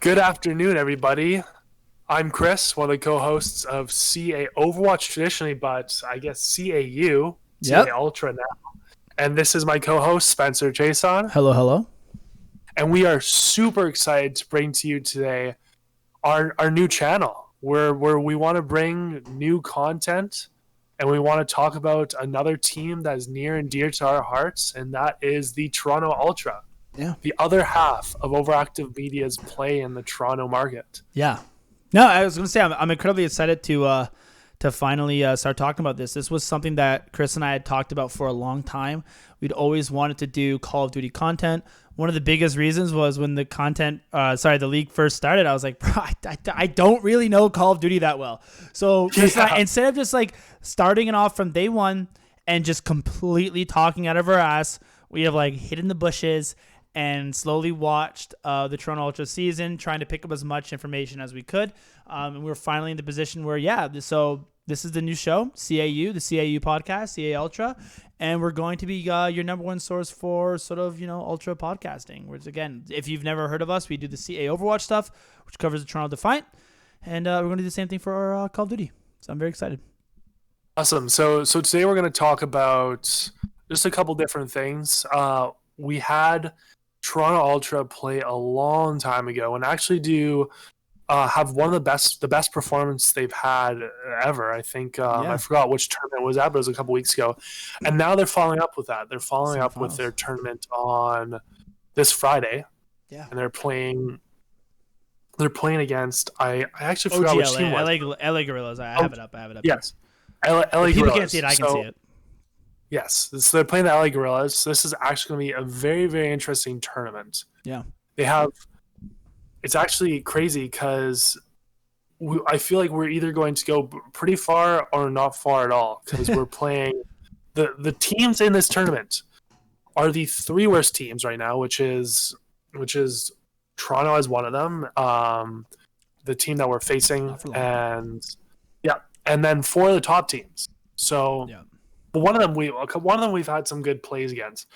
Good afternoon, everybody. I'm Chris, one of the co-hosts of CA Overwatch traditionally, but I guess CAU, CA Yep. Ultra now. And this is my co-host, Spencer Jason. Hello, hello. And we are super excited to bring to you today our new channel where we want to bring new content and we want to talk about another team that is near and dear to our hearts, and that is the Toronto Ultra, Yeah. the other half of Overactive Media's play in the Toronto market. Yeah. No, I was going to say I'm incredibly excited to finally start talking about this. This was something that Chris and I had talked about for a long time. We'd always wanted to do Call of Duty content. One of the biggest reasons was when the league first started, I was like, bro, I don't really know Call of Duty that well. So Chris and I, instead of just like starting it off from day one and just completely talking out of our ass, we have like hid in the bushes and slowly watched the Toronto Ultra season, trying to pick up as much information as we could. And we were finally in the position where, so this is the new show, CAU, the CAU podcast, CA Ultra, and we're going to be your number one source for sort of, Ultra podcasting, which, again, if you've never heard of us, we do the CA Overwatch stuff, which covers the Toronto Defiant, and we're going to do the same thing for our Call of Duty. So I'm very excited. Awesome. So today we're going to talk about just a couple different things. We had Toronto Ultra play a long time ago and actually do have one of the best performance they've had ever. I think I forgot which tournament it was at, but it was a couple weeks ago. And now they're following up with that. They're following up with their tournament on this Friday. Yeah. And they're playing against I actually forgot which team it was. LA Gorillas. I have it up. Yes. LA People Gorillas. can't see it. I can see it. Yes, so they're playing the LA Gorillas. So this is actually going to be a very, very interesting tournament. Yeah. It's actually crazy because I feel like we're either going to go pretty far or not far at all, because we're playing the teams in this tournament are the three worst teams right now, which is Toronto as one of them, the team that we're facing, and then four of the top teams. So. Yeah. But one of them we've had some good plays against.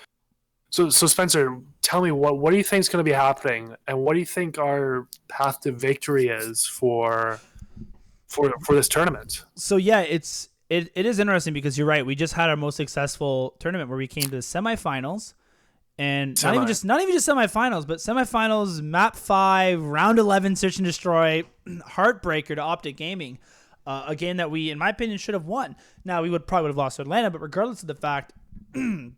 So Spencer, tell me what do you think is going to be happening, and what do you think our path to victory is for this tournament? So yeah, it is interesting because you're right. We just had our most successful tournament where we came to the semifinals, and not even just semifinals, but semifinals, map 5, round 11, search and destroy, heartbreaker to Optic Gaming. A game that we, in my opinion, should have won. Now, we probably would have lost to Atlanta, but regardless of the fact, I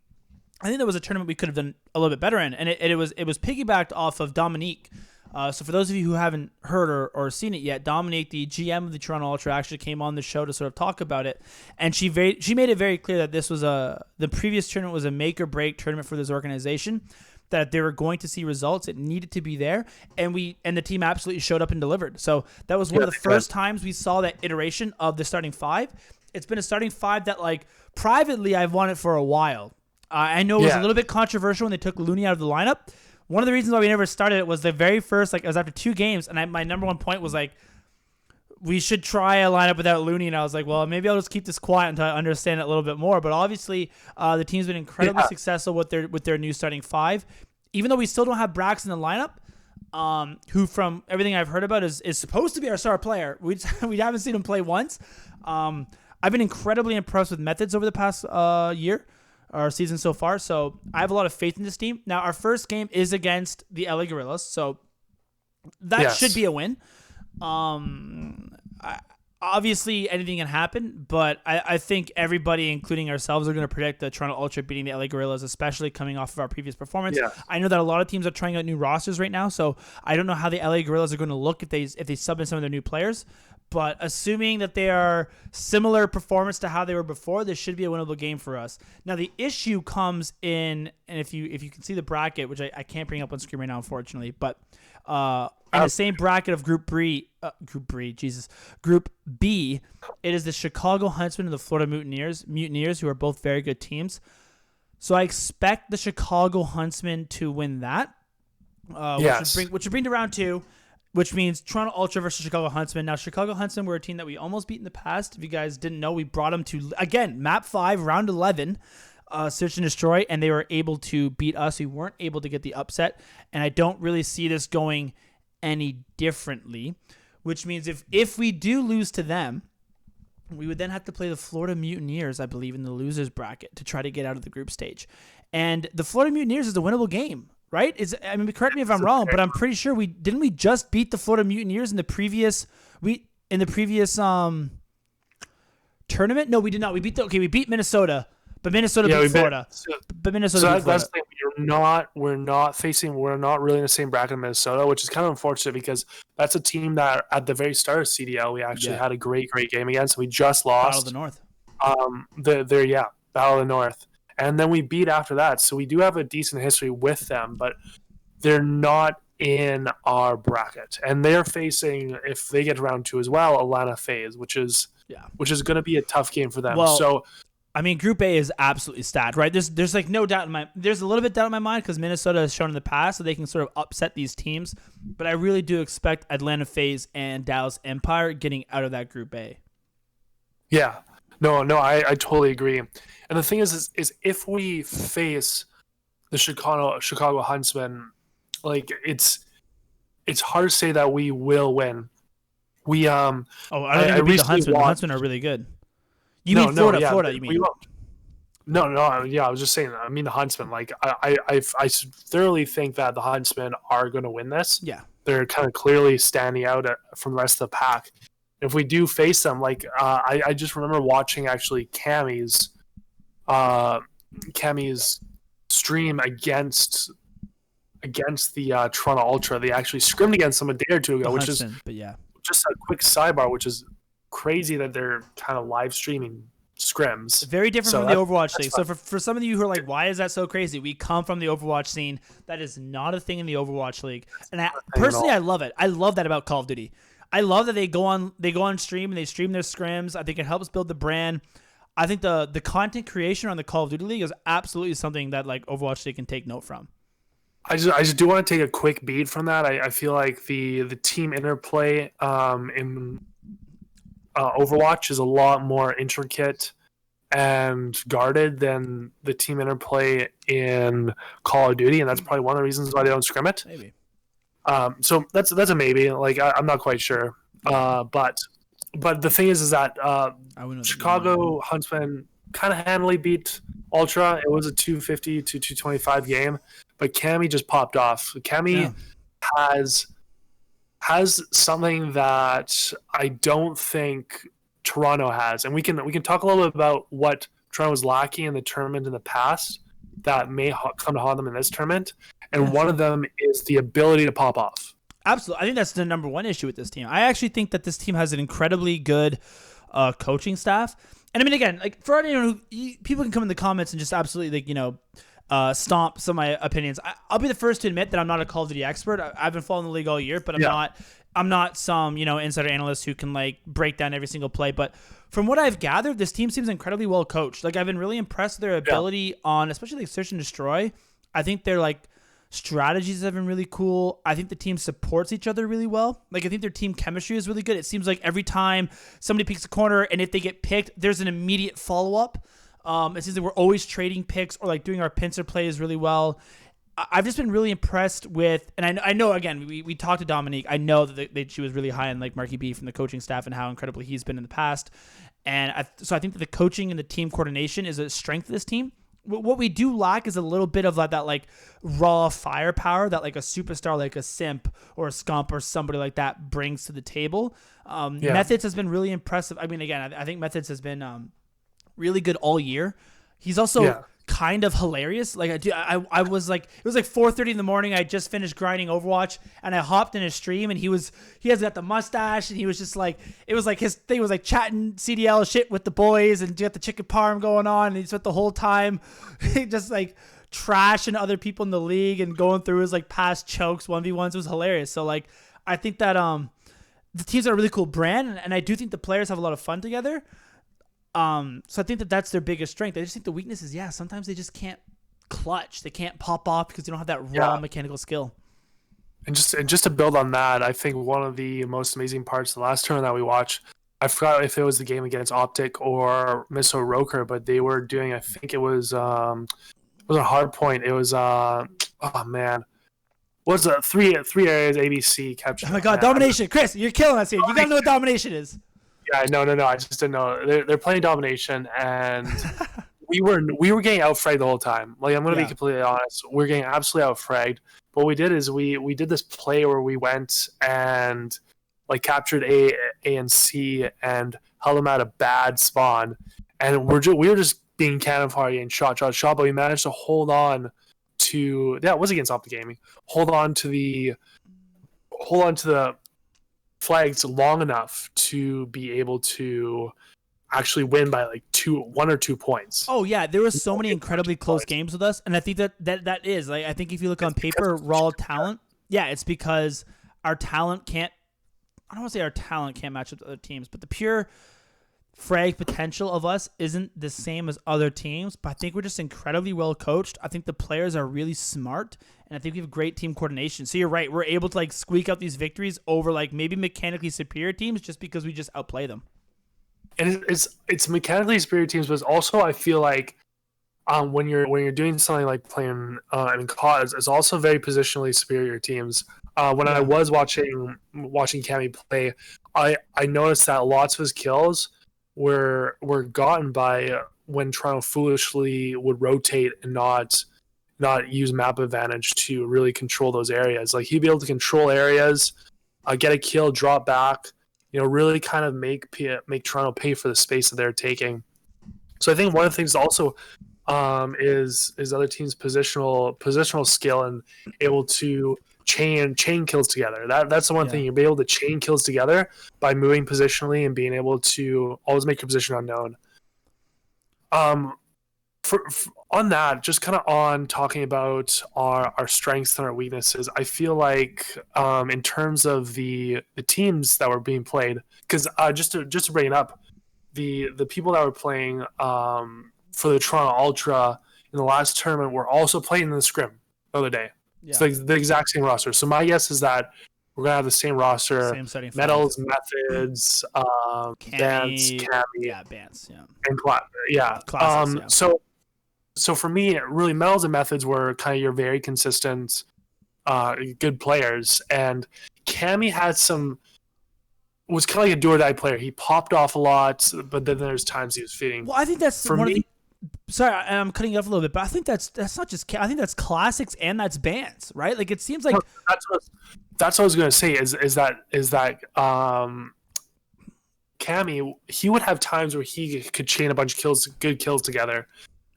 think there was a tournament we could have done a little bit better in, and it was piggybacked off of Dominique. So for those of you who haven't heard or seen it yet, Dominique, the GM of the Toronto Ultra, actually came on the show to sort of talk about it, and she made it very clear that this was the previous tournament was a make or break tournament for this organization. That they were going to see results. It needed to be there. And the team absolutely showed up and delivered. So that was one of the first times we saw that iteration of the starting five. It's been a starting five that, like, privately I've wanted for a while. I know it was a little bit controversial when they took Looney out of the lineup. One of the reasons why we never started it was the very first, it was after 2 games, and my number one point was, we should try a lineup without Looney, and I was like, well, maybe I'll just keep this quiet until I understand it a little bit more. But obviously, the team's been incredibly successful with their new starting five. Even though we still don't have Brax in the lineup, who from everything I've heard about is supposed to be our star player. We haven't seen him play once. I've been incredibly impressed with Methods over the past year, or season so far. So I have a lot of faith in this team. Now, our first game is against the LA Gorillas, so that should be a win. Obviously, anything can happen, but I think everybody, including ourselves, are going to predict the Toronto Ultra beating the LA Gorillas, especially coming off of our previous performance. Yeah. I know that a lot of teams are trying out new rosters right now, so I don't know how the LA Gorillas are going to look if they sub in some of their new players. But assuming that they are similar performance to how they were before, this should be a winnable game for us. Now, the issue comes in, and if you can see the bracket, which I can't bring up on screen right now, unfortunately, but in the same bracket of Group B, it is the Chicago Huntsmen and the Florida Mutineers, who are both very good teams. So I expect the Chicago Huntsmen to win that, which would bring to round 2. Which means Toronto Ultra versus Chicago Huntsmen. Now, Chicago Huntsmen were a team that we almost beat in the past. If you guys didn't know, we brought them to, again, map 5, round 11, search and destroy, and they were able to beat us. We weren't able to get the upset, and I don't really see this going any differently, which means if we do lose to them, we would then have to play the Florida Mutineers, I believe, in the losers bracket to try to get out of the group stage. And the Florida Mutineers is a winnable game, right? Correct me if I'm wrong, but I'm pretty sure we just beat the Florida Mutineers in the previous tournament? No, we did not. We beat Minnesota, but Minnesota beat Florida. But Minnesota beat Florida. That's the thing. We're not really in the same bracket as Minnesota, which is kind of unfortunate because that's a team that at the very start of CDL we actually had a great game against. We just lost. Battle of the North. Battle of the North, and then we beat after that. So we do have a decent history with them, but they're not in our bracket, and they're facing, if they get to round 2 as well, Atlanta FaZe, which is going to be a tough game for them. Well, so. I mean, Group A is absolutely stacked, right? There's like no doubt there's a little bit doubt in my mind because Minnesota has shown in the past that they can sort of upset these teams, but I really do expect Atlanta FaZe and Dallas Empire getting out of that Group A. Yeah, no, I totally agree. And the thing is if we face the Chicago Huntsmen, like it's hard to say that we will win. We I don't think we beat the Huntsmen. The Huntsmen are really good. You mean Florida? Florida, you mean? No, yeah, I was just saying that. I mean the Huntsmen. Like I thoroughly think that the Huntsmen are going to win this. Yeah, they're kind of clearly standing out from the rest of the pack. If we do face them, like I just remember watching actually Cammy's stream against the Toronto Ultra. They actually scrimmed against them a day or two ago, which is just a quick sidebar, which is crazy that they're kind of live streaming scrims. Very different from the Overwatch League. So for some of you who are like, why is that so crazy? We come from the Overwatch scene. That is not a thing in the Overwatch League. And I love it. I love that about Call of Duty. I love that they go on stream and they stream their scrims. I think it helps build the brand. I think the content creation on the Call of Duty League is absolutely something that like Overwatch League can take note from. I just do want to take a quick beat from that. I feel like the team interplay in Overwatch is a lot more intricate and guarded than the team interplay in Call of Duty, and that's probably one of the reasons why they don't scrim it. Maybe. So that's a maybe. Like I'm not quite sure, but the thing is that Chicago Huntsmen kind of handily beat Ultra. It was a 250 to 225 game, but Cammy just popped off. Cammy has something that I don't think Toronto has, and we can talk a little bit about what Toronto was lacking in the tournament in the past that may come to haunt them in this tournament. And one of them is the ability to pop off. Absolutely, I think that's the number one issue with this team. I actually think that this team has an incredibly good coaching staff. And I mean, again, like for anyone people can come in the comments and just absolutely stomp some of my opinions. I'll be the first to admit that I'm not a Call of Duty expert. I've been following the league all year, but I'm not some insider analyst who can like break down every single play. But from what I've gathered, this team seems incredibly well coached. Like I've been really impressed with their ability on, especially like search and destroy. I think their like strategies have been really cool. I think the team supports each other really well. Like I think their team chemistry is really good. It seems like every time somebody picks a corner and if they get picked, there's an immediate follow up. It seems like we're always trading picks or like doing our pincer plays really well. I've just been really impressed with, and I know again we talked to Dominique. I know that she was really high on like Marky B from the coaching staff and how incredible he's been in the past. And so I think that the coaching and the team coordination is a strength of this team. What we do lack is a little bit of that like raw firepower that like a superstar like a Simp or a Scump or somebody like that brings to the table. Methods has been really impressive. I mean, again, I think Methods has been really good all year. He's also kind of hilarious. Like I was like, it was like 4:30 in the morning. I just finished grinding Overwatch and I hopped in his stream and he has got the mustache and he was just like, it was like his thing was like chatting CDL shit with the boys and got the chicken parm going on. And he spent the whole time just like trashing other people in the league and going through his like past chokes 1v1s. It was hilarious. So like, I think that the teams are a really cool brand and I do think the players have a lot of fun together. So I think that that's their biggest strength. I just think the weakness is, sometimes they just can't clutch. They can't pop off because they don't have that raw mechanical skill. And just to build on that, I think one of the most amazing parts of the last tournament that we watched, I forgot if it was the game against Optic or Miso Roker, but they were doing, I think it was a hard point. It was, What's the three areas ABC capture? Oh my God, domination, Chris, you're killing us here. You gotta know what domination is. Yeah, no. I just didn't know. They're playing domination, and we were getting out fragged the whole time. Like, I'm gonna be completely honest, we're getting absolutely out fragged. What we did is we did this play where we went and like captured A and C and held them at a bad spawn, and we were just being cannon party and shot, but we managed to hold on to it was against Optic Gaming. Hold on to the flags long enough to be able to actually win by like 1 or 2 points. Oh yeah, there was so many incredibly close games with us, and I think that is like, I think if you look on paper, raw talent, yeah, it's because our talent can't. I don't want to say our talent can't match up to other teams, but the pure frag potential of us isn't the same as other teams. But I think we're just incredibly well coached. I think the players are really smart, and I think we have great team coordination. So you're right, we're able to like squeak out these victories over like maybe mechanically superior teams just because we just outplay them. And it's mechanically superior teams, but also I feel like when you're doing something like playing in COD, it's also very positionally superior teams. When I was watching Cammy play, I noticed that lots of his kills were gotten by when Toronto foolishly would rotate and not use map advantage to really control those areas. Like, he'd be able to control areas, get a kill, drop back, really kind of make Toronto pay for the space that they're taking. So I think one of the things also is other teams' positional skill and able to chain kills together. That's the one thing, you'll be able to chain kills together by moving positionally and being able to always make your position unknown. On that, just kind of on talking about our strengths and our weaknesses, I feel like in terms of the teams that were being played, because just to bring it up, the people that were playing for the CAUltra in the last tournament were also playing in the scrim the other day. Yeah. It's like the exact same roster. So my guess is that we're gonna have the same roster, same setting, metals, methods, Bance, Cammy, Bance, and Classics, So for me, really, metals and methods were kind of your very consistent, good players, and Cammy was kind of like a do or die player. He popped off a lot, but then there's times he was feeding. Well, I think that's for me. Sorry, I'm cutting you off a little bit, but I think that's not just. I think that's classics and that's bands, right? Like, it seems like that's what I was going to say. Is that Cammy, he would have times where he could chain a bunch of good kills together,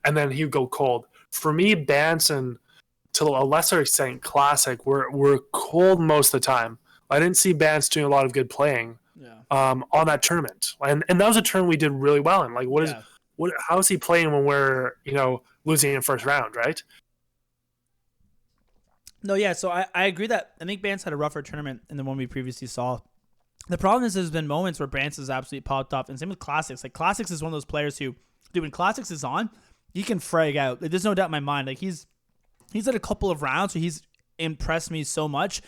and then he would go cold. For me, Bance and to a lesser extent Classic were cold most of the time. I didn't see Bance doing a lot of good playing on that tournament, and that was a tournament we did really well in. Like, how is he playing when we're losing in first round, right? No, yeah. So I agree that I think Bance had a rougher tournament than the one we previously saw. The problem is there's been moments where Bance has absolutely popped off, and same with Classics. Like, Classics is one of those players who, when Classics is on, he can frag out. Like, there's no doubt in my mind. Like, he's had a couple of rounds where he's impressed me so much.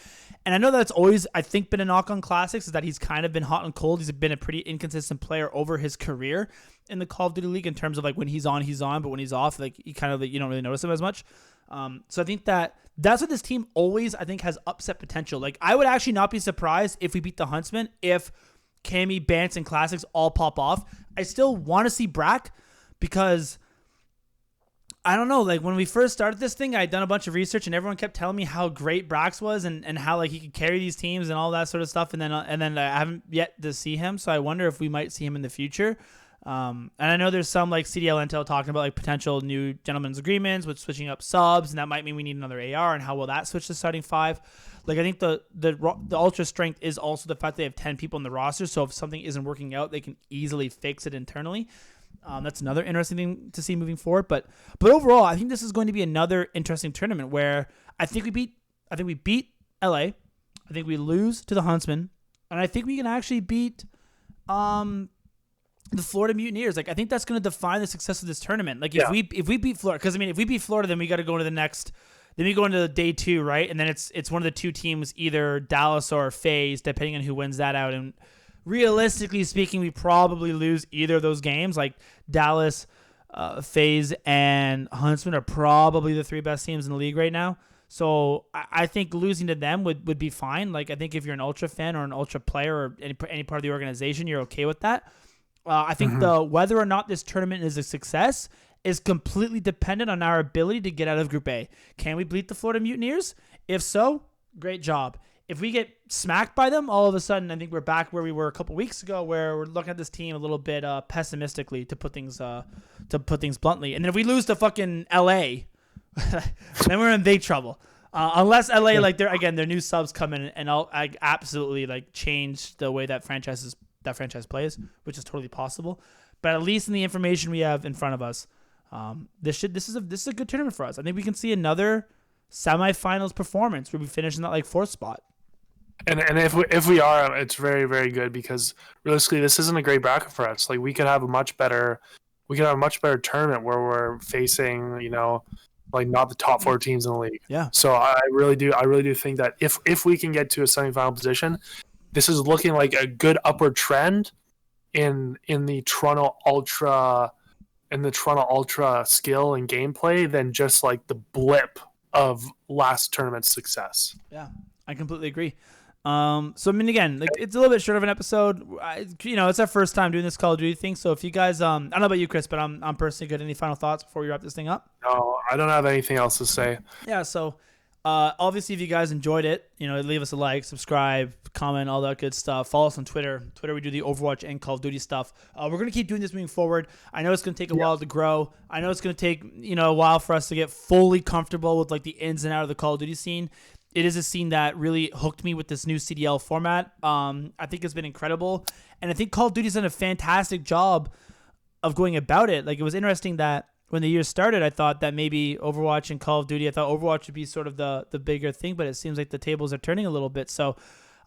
And I know that's always, I think, been a knock on Classics, is that he's kind of been hot and cold. He's been a pretty inconsistent player over his career in the Call of Duty League in terms of, like, when he's on, but when he's off, like, you kind of, you don't really notice him as much. So I think that's what this team always, I think, has upset potential. Like, I would actually not be surprised if we beat the Huntsmen, if Cammy, Bance, and Classics all pop off. I still want to see Brack, because I don't know, like, when we first started this thing, I'd done a bunch of research and everyone kept telling me how great Brax was and how, like, he could carry these teams and all that sort of stuff. And then I haven't yet to see him. So I wonder if we might see him in the future. And I know there's some, like, CDL intel talking about, like, potential new gentlemen's agreements with switching up subs. And that might mean we need another AR, and how will that switch to starting 5? Like, I think the ultra strength is also the fact they have 10 people in the roster. So if something isn't working out, they can easily fix it internally. That's another interesting thing to see moving forward. But overall, I think this is going to be another interesting tournament where I think we beat LA. I think we lose to the Huntsmen, and I think we can actually beat the Florida Mutineers. Like, I think that's going to define the success of this tournament. Like, if we beat Florida, because I mean, if we beat Florida, then we got to go into the next. Then we go into day 2, right? And then it's one of the two teams, either Dallas or FaZe, depending on who wins that out. And realistically speaking, we probably lose either of those games. Like, Dallas, FaZe, and Huntsman are probably the 3 best teams in the league right now. So I think losing to them would be fine. Like, I think if you're an Ultra fan or an Ultra player or any part of the organization, you're okay with that. I think the whether or not this tournament is a success is completely dependent on our ability to get out of Group A. Can we beat the Florida Mutineers? If so, great job. If we get smacked by them, all of a sudden, I think we're back where we were a couple weeks ago, where we're looking at this team a little bit pessimistically, to put things bluntly. And then if we lose to fucking LA, then we're in big trouble. Unless LA, like their new subs come in and I absolutely like change the way that franchise plays, which is totally possible. But at least in the information we have in front of us, this is a good tournament for us. I think we can see another semifinals performance where we finish in that like 4th spot. And if we are, it's very, very good, because realistically, this isn't a great bracket for us. Like, we could have a much better tournament where we're facing, like, not the top 4 teams in the league. Yeah. So I really do think that if we can get to a semifinal position, this is looking like a good upward trend in the Toronto Ultra skill and gameplay than just like the blip of last tournament's success. Yeah, I completely agree. So I mean, again, like, it's a little bit short of an episode. It's our first time doing this Call of Duty thing. So if you guys, I don't know about you, Chris, but I'm personally good. Any final thoughts before we wrap this thing up? No, I don't have anything else to say. Yeah. So, obviously, if you guys enjoyed it, leave us a like, subscribe, comment, all that good stuff. Follow us on Twitter. We do the Overwatch and Call of Duty stuff. We're going to keep doing this moving forward. I know it's going to take a while to grow. I know it's going to take, a while for us to get fully comfortable with like the ins and outs of the Call of Duty scene. It is a scene that really hooked me with this new CDL format. I think it's been incredible. And I think Call of Duty's done a fantastic job of going about it. Like, it was interesting that when the year started, I thought that maybe Overwatch and Call of Duty, I thought Overwatch would be sort of the bigger thing, but it seems like the tables are turning a little bit. So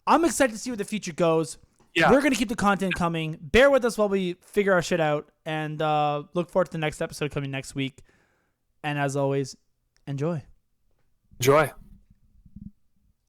I'm excited to see where the future goes. Yeah. We're going to keep the content coming. Bear with us while we figure our shit out, and look forward to the next episode coming next week. And as always, enjoy. Enjoy.